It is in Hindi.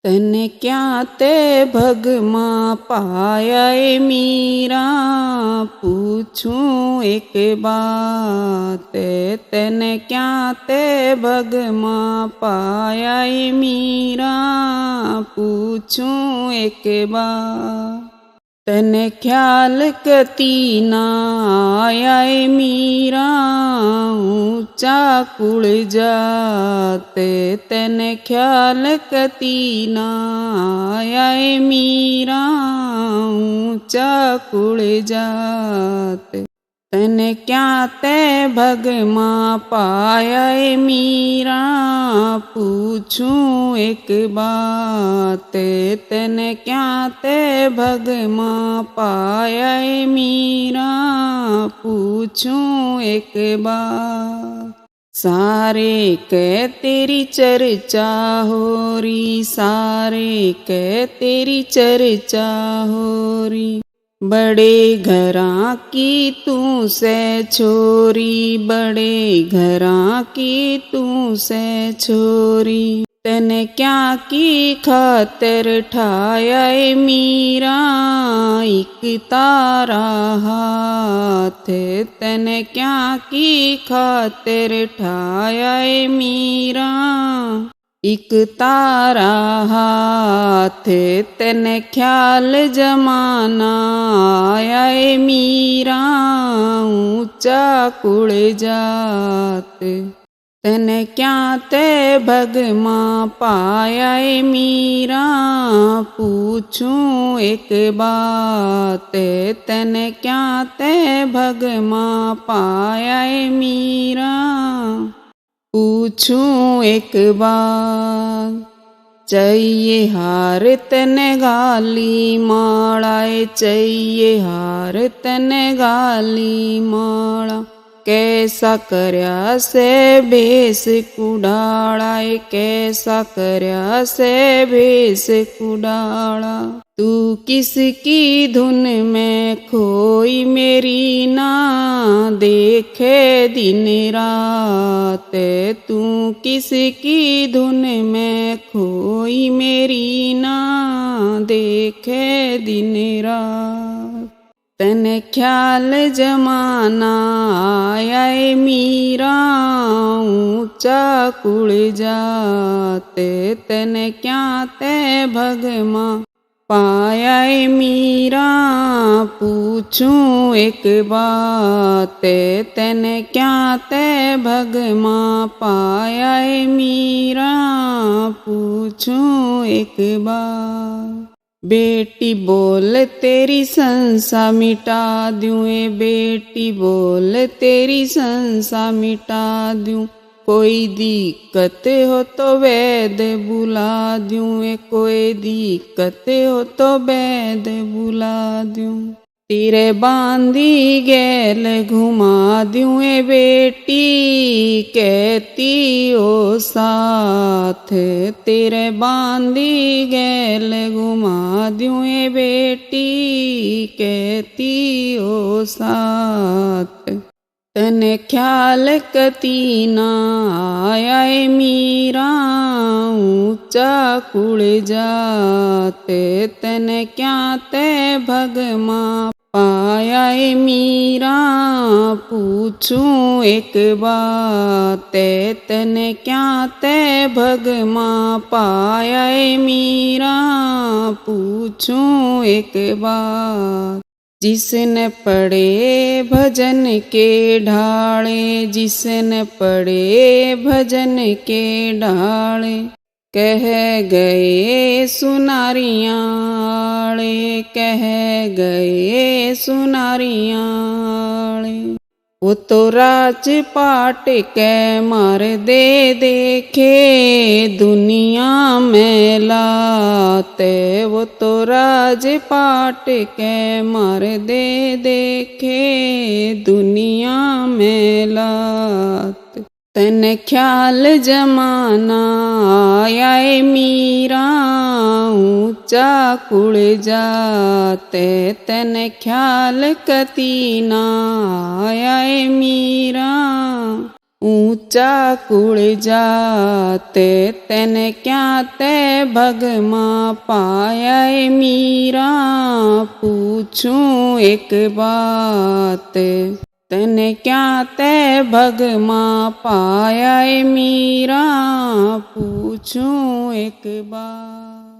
तने क्या ते भगमा पाया ए मीरा, पूछूं एक बात। तने क्या ते भगमा पाया ए मीरा, पूछूं एक बात। तने ख्याल कती ना आया ए मीरा, ऊंचा कुड़ जाते। तने ख्याल कती ना आया ए मीरा, ऊंचा कुड़ जाते। तने क्या ते भगमा पाया ए मीरा, पूछूं एक बात। तने क्या ते भगमा पाया ए मीरा, पूछूं एक बात। सारे कह तेरी चर्चा हो री, सारे कह तेरी चर्चा हो री। बड़े घरां की तू से छोरी, बड़े घरां की तू से छोरी। तने क्या की खातिर ठाया ए मीरा, एक तारा हाथ। तने क्या की खातिर ठाया ए मीरा, एक तारा हाथ। तने ख्याल जमाना आया ए मीरा, ऊंचा कुड़ जात। तने क्या ते भगमा पाया ए मीरा, पूछूं एक बात। तने क्या ते भगमा पाया ए मीरा, पूछूं एक बात। चाहिए हार तने गाली माड़ा, चाहिए हार तने गाली माड़ा। कैसा करया से भेस कुडाड़ा, कैसा करया से भेस कुडाड़ा। तू किसकी धुन में खोई मेरी ना, देखे दिन रात। तू किसकी धुन में खोई मेरी ना, देखे दिन रात। तने ख्याल जमाना आया ए मीरा, ऊंचा कुड़ जाते। तने क्या ते भगमा पाया ए मीरा, पूछूं एक बात। तने क्या ते भगमा पाया ए मीरा, पूछूं एक बात। बेटी बोल तेरी संसा मिटा दूं, बेटी बोल तेरी संसा मिटा दूं। कोई दिक्कत हो तो वैद बुला दूं, कोई दिक्कत हो तो वैद बुला दूं। तेरे बांधी गैल घुमा दूं बेटी, कहती ओ साथ। तेरे बांधी गैल घुमा दूं बेटी, कहती ओ साथ। तने ख्याल कती ना आया ए मीरा, ऊंचा कुड़ जाते। तने क्या ते भगमा पाया ए मीरा, पूछूं एक बात। तने क्या ते भगमा पाया ए मीरा, पूछूं एक बात। जिसने पढ़े भजन के ढाले, जिसने पढ़े भजन के ढाले। कह गए सुनारियाँ आले, कह गए सुनारियाँ आले। वो तो राजपाट के मार दे देखे, दुनिया में लाते। वो तो राजपाट के मार दे देखे, दुनिया में लाते। तने ख्याल जमाना आया ए मीरा, ऊंचा कुड़ जाते। तने ख्याल कती ना आया ए मीरा, ऊंचा कुड़ जाते तैन क्या ते भगमा पाया मीरा, पूछूं एक बात तैन क्या ते भगमा पाया मीरा, पूछूं एक बात।